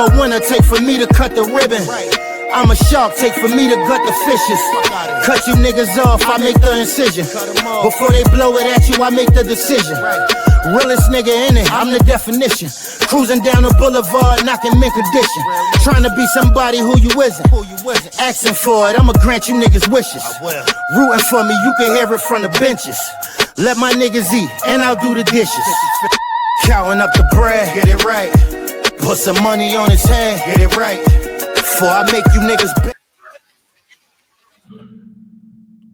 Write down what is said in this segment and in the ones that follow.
A winner take for me to cut the ribbon. I'm a shark, take for me to gut the fishes. Cut you niggas off, I make the incision. Before they blow it at you, I make the decision. Realest nigga in it, I'm the definition. Cruising down the boulevard, knocking mint condition. Trying to be somebody who you isn't. Asking for it, I'ma grant you niggas wishes. Rooting for me, you can hear it from the benches. Let my niggas eat, and I'll do the dishes. Counting up the bread, get it right. Put some money on his hand, get it right. Before I make you niggas.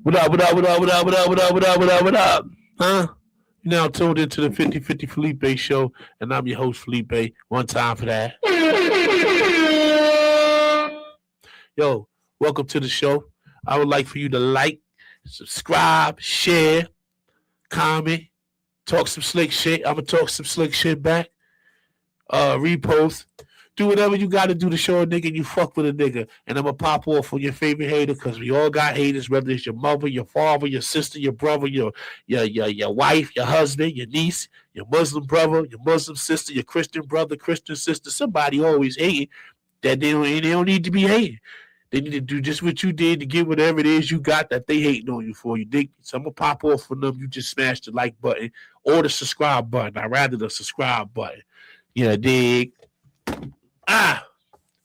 What up, what up, what up, what up, what up, what up, what up, what up, what up? Huh? You now tuned into the 50-50 Felipe show, and I'm your host, Felipe. One time for that. Yo, welcome to the show. I would like for you to like, subscribe, share, comment, talk some slick shit. I'm going to talk some slick shit back. Repost. Do whatever you got to do to show a nigga you fuck with a nigga. And I'm going to pop off on your favorite hater because we all got haters, whether it's your mother, your father, your sister, your brother, your wife, your husband, your niece, your Muslim brother, your Muslim sister, your Christian brother, Christian sister. Somebody always hating that they don't need to be hating. They need to do just what you did to get whatever it is you got that they hating on you for. You dig? So I'm going to pop off for them. You just smash the like button or the subscribe button. I'd rather the subscribe button. Yeah, dig.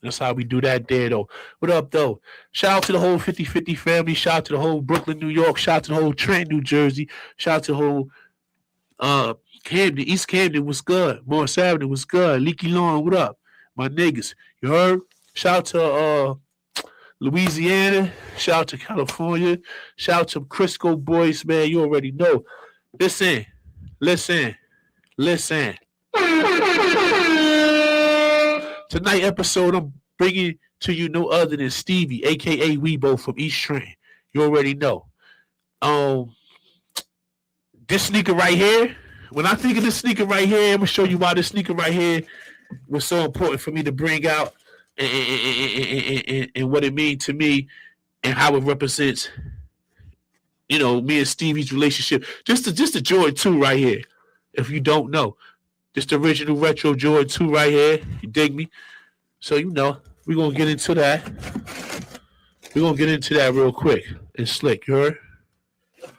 That's how we do that there, though. What up, though? Shout out to the whole 50-50 family. Shout out to the whole Brooklyn, New York. Shout out to the whole Trenton, New Jersey. Shout out to the whole Camden, East Camden was good. Morris Avenue was good. Leaky Lawn, what up? My niggas. You heard? Shout out to Louisiana. Shout out to California. Shout out to Crisco boys, man. You already know. Listen. Tonight episode, I'm bringing to you no other than Stevie, a.k.a. Weebo from East Trenton. You already know. This sneaker right here, when I think of this sneaker right here, I'm going to show you why this sneaker right here was so important for me to bring out and what it means to me and how it represents, you know, me and Stevie's relationship. Just the Jordan 2 right here, if you don't know. Just the original retro Jordan 2 right here. You dig me? So, you know, we're going to get into that. We're going to get into that real quick and slick. You heard? We're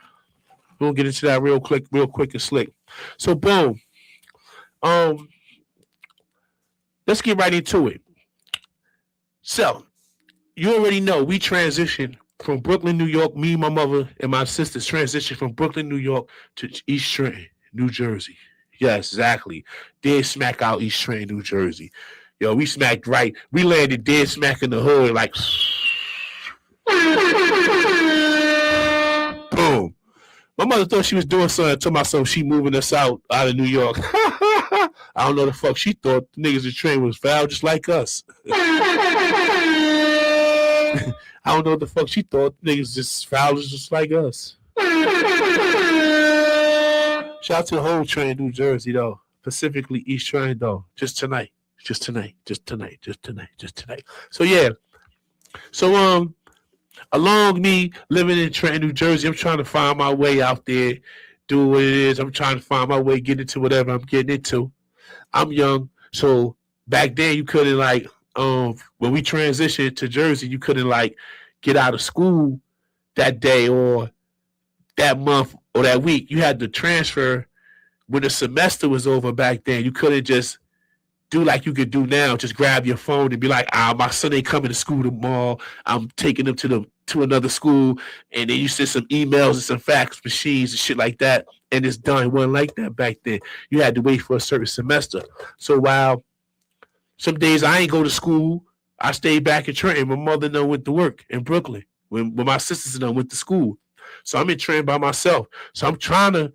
going to get into that real quick and slick. So, boom. Let's get right into it. So, you already know we transitioned from Brooklyn, New York. Me, my mother, and my sisters transitioned from Brooklyn, New York to East Trenton, New Jersey. Yes, exactly. Dead smack out East Trenton, New Jersey. Yo, we smacked right. We landed dead smack in the hood, like boom. My mother thought she was doing something. Told myself she moving us out of New York. I don't know the fuck she thought. The niggas in Trenton was foul just like us. I don't know what the fuck she thought. Niggas just foul just like us. Shout out to the whole Trenton, New Jersey, though. Specifically East Trenton, though. Just tonight. So, yeah. So, along me living in Trenton, New Jersey, I'm trying to find my way out there, do what it is. I'm trying to find my way, get into whatever I'm getting into. I'm young. So, back then, you couldn't, like, when we transitioned to Jersey, you couldn't, like, get out of school that day or that month or that week. You had to transfer when the semester was over back then. You couldn't just do like you could do now, just grab your phone and be like, my son ain't coming to school tomorrow. I'm taking him to another school. And then you send some emails and some fax machines and shit like that. And it's done. It wasn't like that back then. You had to wait for a certain semester. So while some days I ain't go to school, I stayed back in Trenton. My mother done went to work in Brooklyn when my sisters done went to school. So I'm in Trenton by myself. So I'm trying to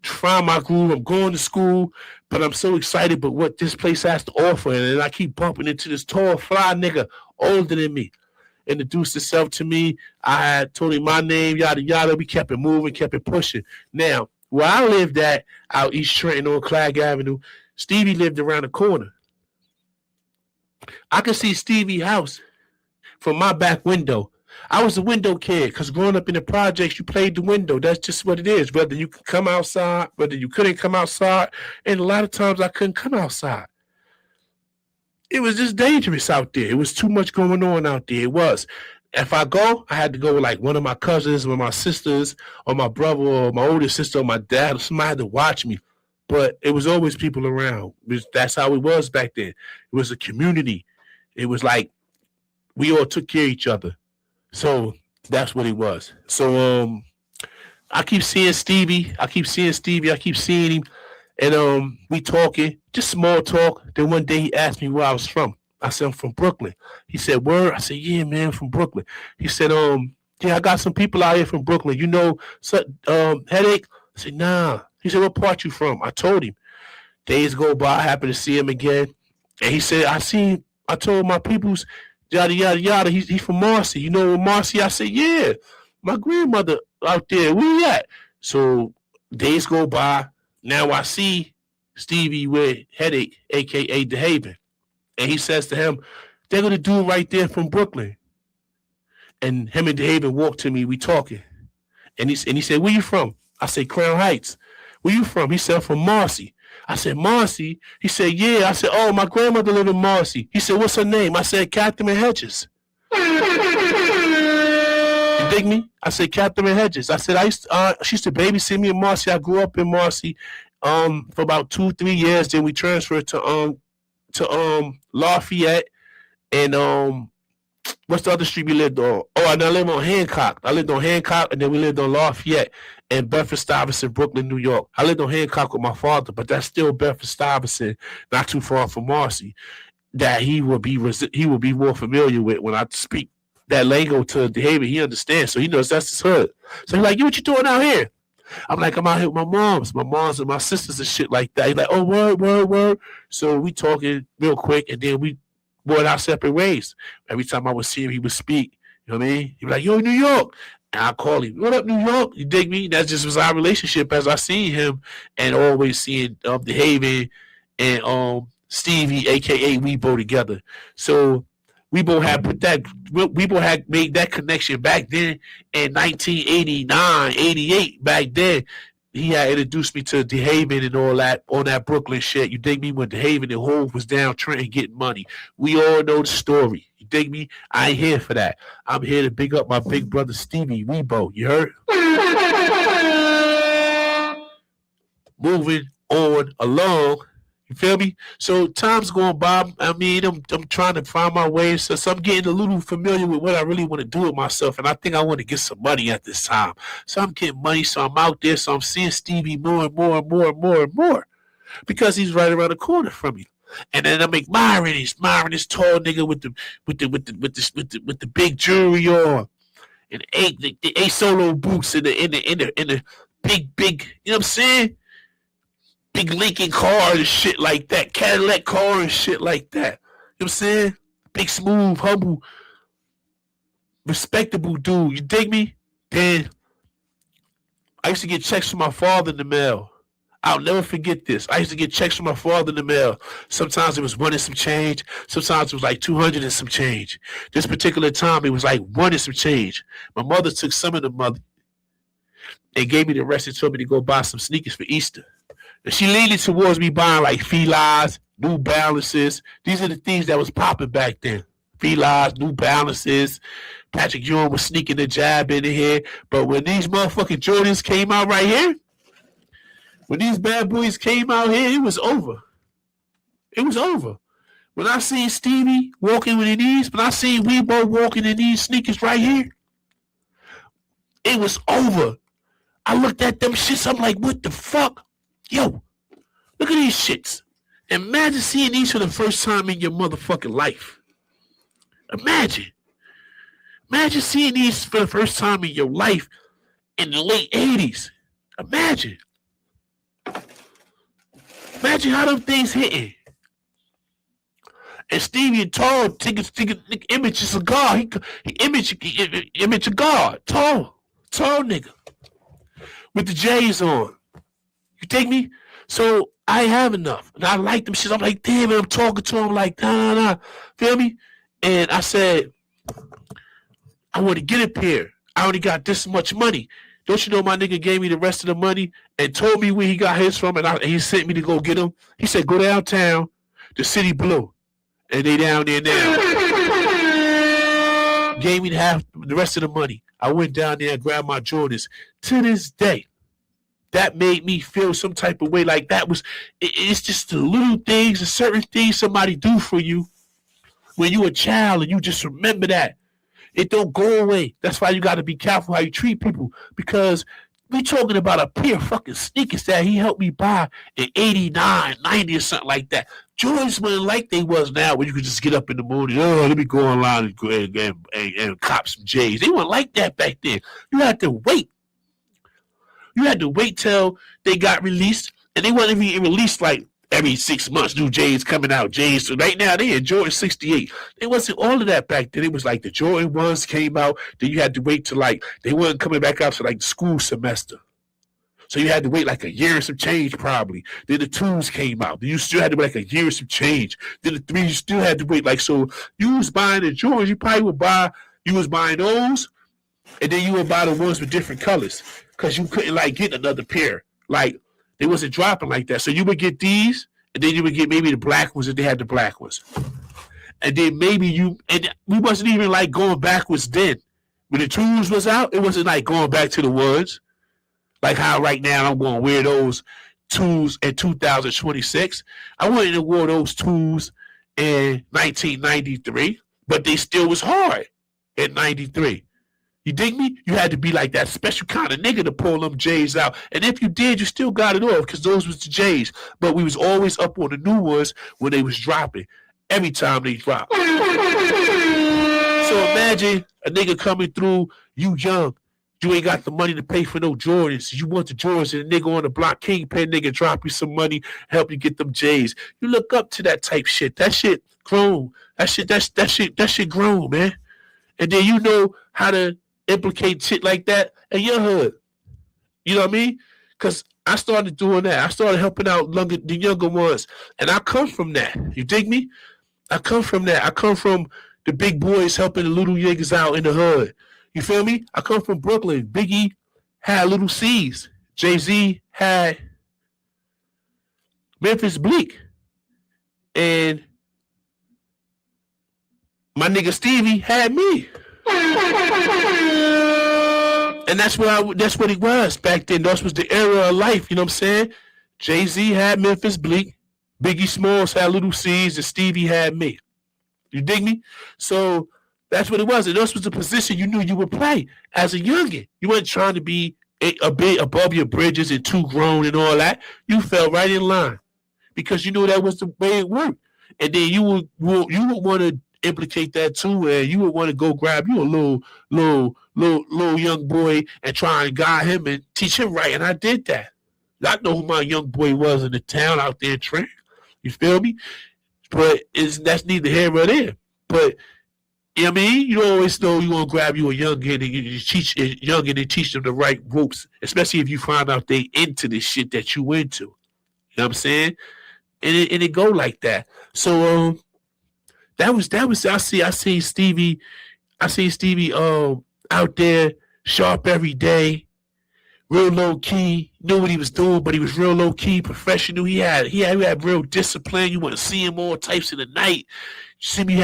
find my groove. I'm going to school, but I'm so excited about what this place has to offer. And I keep bumping into this tall, fly nigga older than me. Introduced himself to me. I had told him my name, yada, yada. We kept it moving, kept it pushing. Now, where I lived at out East Trenton on Clag Avenue, Stevie lived around the corner. I could see Stevie's house from my back window. I was a window kid because growing up in the projects, you played the window. That's just what it is. Whether you could come outside, whether you couldn't come outside. And a lot of times I couldn't come outside. it was just dangerous out there. It was too much going on out there. It was. If I go, I had to go with like one of my cousins or my sisters or my brother or my older sister or my dad or somebody had to watch me. But it was always people around. That's how it was back then. It was a community. It was like we all took care of each other. So that's what it was. So I keep seeing Stevie. I keep seeing him. And we talking, just small talk. Then one day he asked me where I was from. I said, I'm from Brooklyn. He said, word? I said, yeah, man, from Brooklyn. He said, yeah, I got some people out here from Brooklyn. You know, Headache? I said, nah. He said, what part you from? I told him. Days go by, I happen to see him again. And he said, I told my peoples, yada, yada, yada. He's from Marcy. You know Marcy? I said, yeah, my grandmother out there. Where you at? So days go by. Now I see Stevie with Headache, a.k.a. The Haven. And he says to him, they're going to do it right there from Brooklyn. And him and The Haven walk to me. We talking. And he said, where you from? I said, Crown Heights. Where you from? He said, I'm from Marcy. I said, Marcy? He said, yeah. I said, oh, my grandmother lived in Marcy. He said, what's her name? I said, Catherine Hedges. You dig me? I said, Catherine Hedges. I said, she used to babysit me in Marcy. I grew up in Marcy for about 2-3 years. Then we transferred to Lafayette and what's the other street we lived on? Oh, and I lived on Hancock. I lived on Hancock, and then we lived on Lafayette and Bedford-Stuyvesant, Brooklyn, New York. I lived on Hancock with my father, but that's still Bedford-Stuyvesant, not too far from Marcy. That he will be more familiar with when I speak that lingo to The Haven. He understands, so he knows that's his hood. So he's like, "You what you doing out here?" I'm like, "I'm out here with my moms and my sisters and shit like that." He's like, "Oh, word." So we talking real quick, and then we went our separate ways. Every time I would see him, he would speak. You know what I mean? He'd be like, "Yo, New York." And I call him, "What up, New York?" You dig me? That just was our relationship as I seen him, and always seeing The Haven and Stevie, aka Weebo, together. So Weebo had made that connection back then in 1989, 88. Back then, he had introduced me to The Haven and all that on that Brooklyn shit. You dig me? When The Haven and Hove was down Trenton getting money. We all know the story. You dig me? I ain't here for that. I'm here to big up my big brother Stevie Weebo. You heard? Moving on along. You feel me? So time's going by. I mean, I'm trying to find my way. So I'm getting a little familiar with what I really want to do with myself. And I think I want to get some money at this time. So I'm getting money. So I'm out there. So I'm seeing Stevie more and more. Because he's right around the corner from me. And then I'm admiring this tall nigga with the big jewelry on. And the eight solo boots in the big, you know what I'm saying? Big Lincoln car and shit like that. Cadillac car and shit like that. You know what I'm saying? Big, smooth, humble, respectable dude. You dig me? Then I used to get checks from my father in the mail. I'll never forget this. I used to get checks from my father in the mail. Sometimes it was 1 and some change. Sometimes it was like 200 and some change. This particular time, it was like 1 and some change. My mother took some of the money and gave me the rest and told me to go buy some sneakers for Easter. And she leaned towards me buying like Filas, New Balances. These are the things that was popping back then. Filas, New Balances. Patrick Ewing was sneaking the jab in here. But when these motherfucking Jordans came out right here, when these bad boys came out here, it was over. It was over. When I seen Stevie walking with these, when I seen Weebo walking in these sneakers right here, it was over. I looked at them shits, I'm like, what the fuck? Yo, look at these shits. Imagine seeing these for the first time in your motherfucking life. Imagine seeing these for the first time in your life in the late 80s. Imagine how them things hitting. And Stevie and Tall take image a cigar. He image a God. Tall nigga. With the J's on. You take me? So I have enough. And I like them shit. I'm like, damn it, I'm talking to him like, nah. Feel me? And I said, I want to get up here. I already got this much money. Don't you know my nigga gave me the rest of the money and told me where he got his from, and he sent me to go get him. He said, go downtown to City Blue And they down there now. Gave me half the rest of the money. I went down there and grabbed my Jordans. To this day, that made me feel some type of way. Like that was, it's just the little things, the certain things somebody do for you when you a child and you just remember that. It don't go away. That's why you got to be careful how you treat people, because we talking about a pair of fucking sneakers that he helped me buy in 89, 90 or something like that. Jordans wasn't like they was now, where you could just get up in the morning, oh, let me go online and cop some J's. They weren't like that back then. You had to wait. You had to wait till they got released, and they wasn't even released like every 6 months. New J's coming out, J's. So right now they in Jordan 68. It wasn't all of that back then. It was like the Jordan 1s came out. Then you had to wait till like they weren't coming back out to like the school semester. So you had to wait like a year and some change probably. Then the 2s came out. Then you still had to wait like a year and some change. Then the 3s, you still had to wait. Like, so you was buying the Jordans, you probably would buy, you was buying those, and then you would buy the ones with different colors, because you couldn't like get another pair. Like, they wasn't dropping like that. So you would get these, and then you would get maybe the black ones if they had the black ones. And then maybe and we wasn't even like going backwards then. When the 2s was out, it wasn't like going back to the ones. Like how right now I'm going to wear those 2s in 2026. I wouldn't have wore those 2s in 1993, but they still was hard in 93. You dig me? You had to be like that special kind of nigga to pull them J's out. And if you did, you still got it off, because those was the J's. But we was always up on the new ones when they was dropping. Every time they dropped. So imagine a nigga coming through, you young. You ain't got the money to pay for no Jordans. You want the Jordans, and a nigga on the block, kingpin nigga, drop you some money, help you get them J's. You look up to that type shit. That shit grown. That shit grown, man. And then you know how to implicate shit like that in your hood. You know what I mean? Because I started doing that. I started helping out the younger ones. And I come from that. You dig me? I come from that. I come from the big boys helping the little niggas out in the hood. You feel me? I come from Brooklyn. Biggie had Little C's. Jay-Z had Memphis Bleak. And my nigga Stevie had me. And that's what it was back then. That was the era of life, you know what I'm saying? Jay-Z had Memphis Bleak. Biggie Smalls had Little C's, and Stevie had me. You dig me? So that's what it was. And this was the position you knew you would play as a youngin'. You weren't trying to be a bit above your bridges and too grown and all that. You fell right in line because you knew that was the way it worked. And then you would want to implicate that too, and you would want to go grab you a little young boy and try and guide him and teach him right. And I did that. I know who my young boy was in the town out there in Trenton. You feel me? But that's neither here nor there. But you know what I mean? You always know you want to grab you a youngin' and you teach a youngin' and teach them the right ropes, especially if you find out they into this shit that you into. You know what I'm saying? And it go like that. So that was I see Stevie out there sharp every day, real low key, knew what he was doing, but he was real low key, professional. He had real discipline. You want to see him all types of the night. You see me,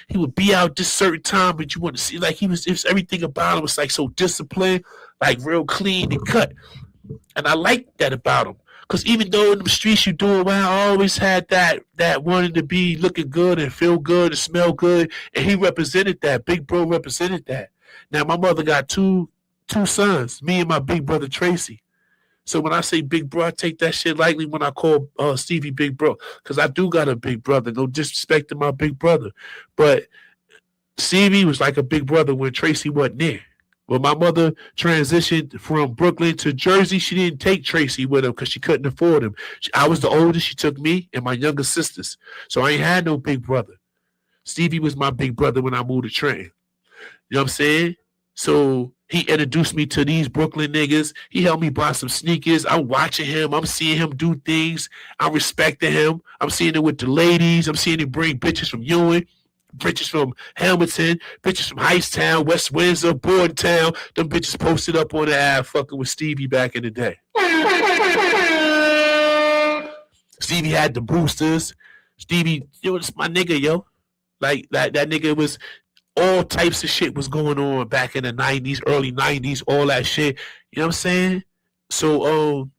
he would be out this certain time, but you want to see like it was everything about him was like so disciplined, like real clean and cut. And I liked that about him. Because even though in the streets you doing well, I always had that wanting to be looking good and feel good and smell good. And he represented that. Big bro represented that. Now, my mother got two sons, me and my big brother, Tracy. So when I say big bro, I take that shit lightly when I call Stevie big bro. Because I do got a big brother. No disrespect to my big brother. But Stevie was like a big brother when Tracy wasn't there. When my mother transitioned from Brooklyn to Jersey, she didn't take Tracy with her because she couldn't afford him. I was the oldest. She took me and my younger sisters. So I ain't had no big brother. Stevie was my big brother when I moved to Trenton. You know what I'm saying? So he introduced me to these Brooklyn niggas. He helped me buy some sneakers. I'm watching him. I'm seeing him do things. I'm respecting him. I'm seeing it with the ladies. I'm seeing him bring bitches from Ewing. Bitches from Hamilton, bitches from Hightstown, West Windsor, Bordentown. Them bitches posted up on the ad fucking with Stevie back in the day. Stevie had the boosters. Stevie, yo, it's my nigga, yo. Like that nigga was all types of shit was going on back in the 90s, early 90s, all that shit. You know what I'm saying? So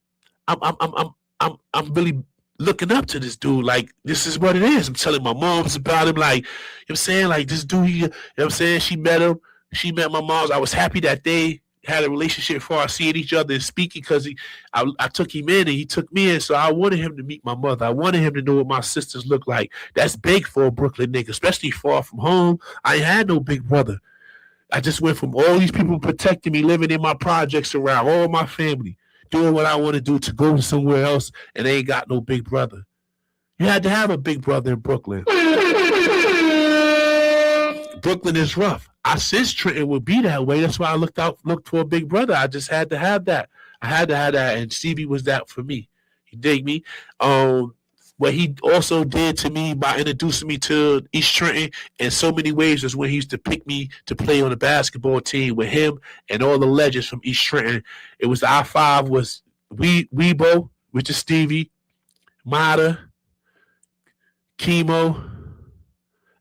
I'm really looking up to this dude. Like, this is what it is. I'm telling my moms about him. Like, you know what I'm saying? Like, this dude, you know what I'm saying? She met him. She met my moms. I was happy that they had a relationship far seeing each other and speaking because I took him in and he took me in. So I wanted him to meet my mother. I wanted him to know what my sisters look like. That's big for a Brooklyn nigga, especially far from home. I ain't had no big brother. I just went from all these people protecting me, living in my projects around, all my family, doing what I want to do to go somewhere else, and they ain't got no big brother. You had to have a big brother in Brooklyn. Brooklyn is rough. I sense Trenton would be that way. That's why I looked for a big brother. I just had to have that. I had to have that, and Stevie was that for me. You dig me? What he also did to me by introducing me to East Trenton in so many ways was when he used to pick me to play on the basketball team with him and all the legends from East Trenton. It was the I-5 was Weebo, which is Stevie, Mata, Chemo,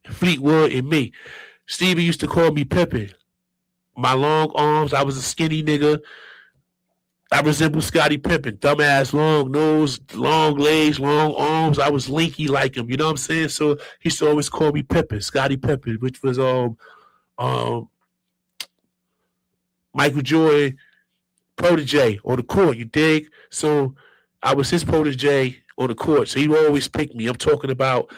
Fleetwood, and me. Stevie used to call me Pippin. My long arms, I was a skinny nigga. I resembled Scottie Pippen. Dumbass, long nose, long legs, long arms. I was linky like him. You know what I'm saying? So he used to always call me Pippen, Scottie Pippen, which was Michael Jordan protege on the court. You dig? So I was his protege on the court. So he would always pick me. I'm talking about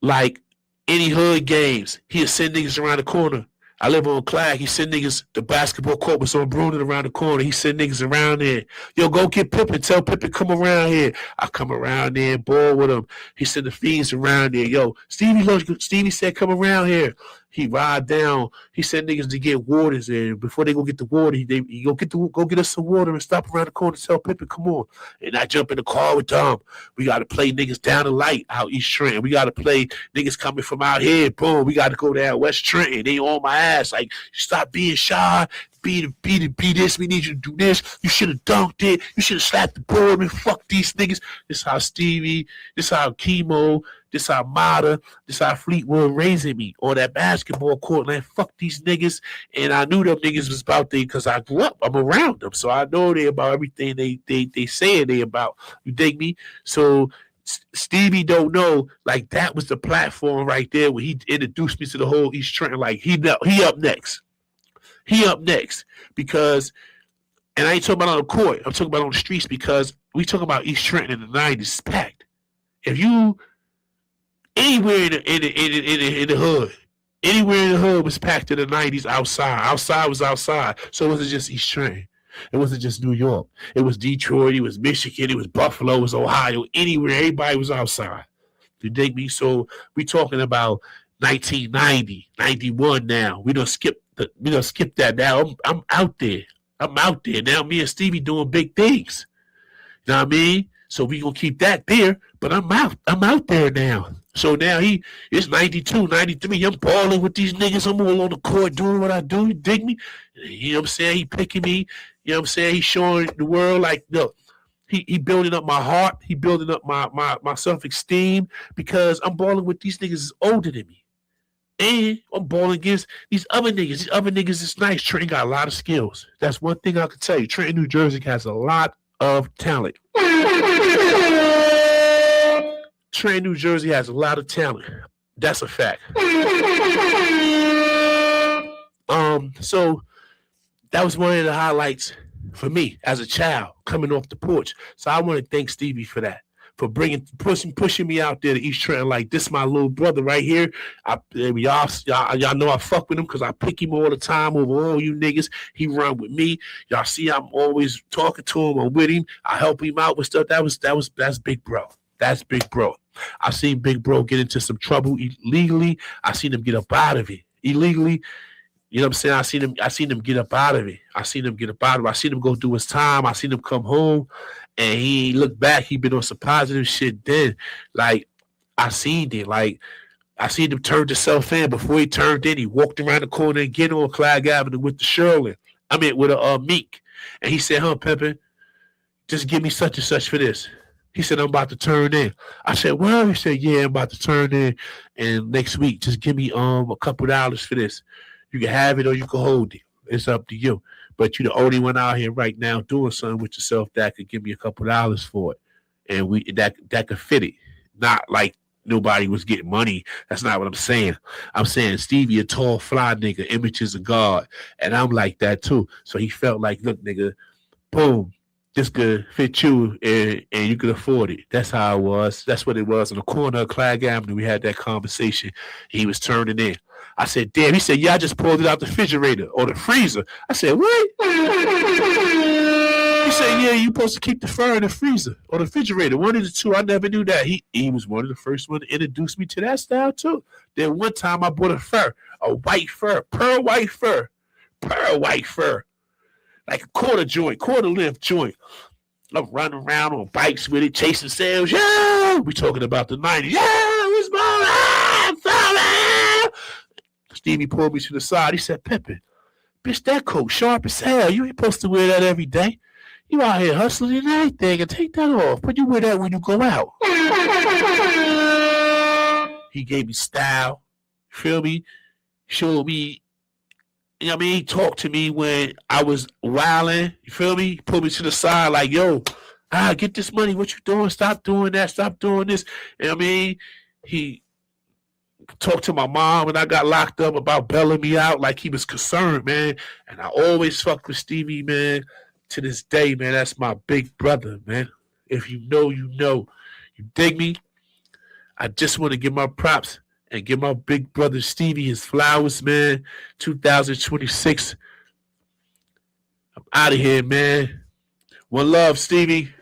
like any hood games. He'd send niggas around the corner. I live on Clag. He send niggas, the basketball court was on Brunin around the corner. He send niggas around there. Yo, go get Pippen. Tell Pippen, come around here. I come around there and ball with him. He send the fiends around there. Yo, Stevie said, come around here. He ride down. He sent niggas to get waters in. Before they go get the water, he go get us some water and stop around the corner and tell Pippen, come on. And I jump in the car with Dom. We got to play niggas down the light out East Trenton. We got to play niggas coming from out here. Boom, we got to go down West Trenton. They on my ass. Like, stop being shy. Be this. We need you to do this. You should have dunked it. You should have slapped the board and fuck these niggas. This how Stevie, this how Chemo, this how Mata, this how Fleetwood raising me on that basketball court. Like, fuck these niggas. And I knew them niggas was about there because I grew up. I'm around them. So I know they about everything they saying they about. You dig me? So Stevie don't know, like, that was the platform right there where he introduced me to the whole East Trenton. Like, he up next. He up next because, and I ain't talking about on the court. I'm talking about on the streets because we talking about East Trenton in the 90s. It's packed. If you anywhere in the hood, anywhere in the hood was packed in the 90s outside. Outside was outside. So it wasn't just East Trenton. It wasn't just New York. It was Detroit. It was Michigan. It was Buffalo. It was Ohio. Anywhere, everybody was outside. You dig me? So we talking about 1990, 91 now. We don't skip that now. I'm out there. I'm out there. Now me and Stevie doing big things. You know what I mean? So we gonna keep that there, but I'm out there now. So now it's 92, 93. I'm balling with these niggas. I'm all on the court doing what I do. You dig me? You know what I'm saying? He picking me. You know what I'm saying? He's showing the world, like, look, he building up my heart. He building up my self-esteem because I'm balling with these niggas older than me. And I'm balling against these other niggas. These other niggas is nice. Trenton got a lot of skills. That's one thing I can tell you. Trenton, New Jersey has a lot of talent. Trenton, New Jersey has a lot of talent. That's a fact. So that was one of the highlights for me as a child coming off the porch. So I want to thank Stevie for that. For pushing me out there to East Trenton. Like, this my little brother right here. Y'all know I fuck with him because I pick him all the time over all you niggas. He run with me. Y'all see I'm always talking to him. I'm with him. I help him out with stuff. That's big bro. That's big bro. I seen big bro get into some trouble illegally. I seen him get up out of it illegally. You know what I'm saying? I seen him get up out of it. I seen him go do his time. I seen him come home. And he looked back. He been on some positive shit then. Like, I seen it. Like, I seen him turn himself in. Before he turned in, he walked around the corner and get on Clag Avenue with the Sherlin. With a Meek. And he said, Pippin, just give me such and such for this. He said, I'm about to turn in. I said, well, he said, yeah, I'm about to turn in. And next week, just give me a couple dollars for this. You can have it or you can hold it. It's up to you. But you're the only one out here right now doing something with yourself that could give me a couple dollars for it. And that could fit it. Not like nobody was getting money. That's not what I'm saying. I'm saying Stevie, a tall, fly nigga, images of God. And I'm like that too. So he felt like, look, nigga, boom. This could fit you and you could afford it. That's how it was. That's what it was. On the corner of Clag Avenue, we had that conversation. He was turning in. I said, damn. He said, yeah, I just pulled it out the refrigerator or the freezer. I said, what? He said, yeah, you supposed to keep the fur in the freezer or the refrigerator. One of the two. I never knew that. He was one of the first one to introduce me to that style too. Then one time I bought a white fur, pearl white fur. Like a quarter length joint. I'm running around on bikes with it, chasing sales. Yeah, we talking about the 90s. Yeah, what's my Stevie pulled me to the side. He said, Pippin, bitch, that coat sharp as hell. You ain't supposed to wear that every day. You out here hustling and everything, and take that off. But you wear that when you go out. He gave me style. Feel me? Showed me. You know what I mean? He talked to me when I was wilding. You feel me? He pulled me to the side like, yo, get this money. What you doing? Stop doing that. Stop doing this. You know what I mean? He talked to my mom when I got locked up about bailing me out like he was concerned, man. And I always fuck with Stevie, man. To this day, man, that's my big brother, man. If you know, you know. You dig me? I just want to give my props and give my big brother Stevie his flowers, man. 2026. I'm out of here, man. One love, Stevie.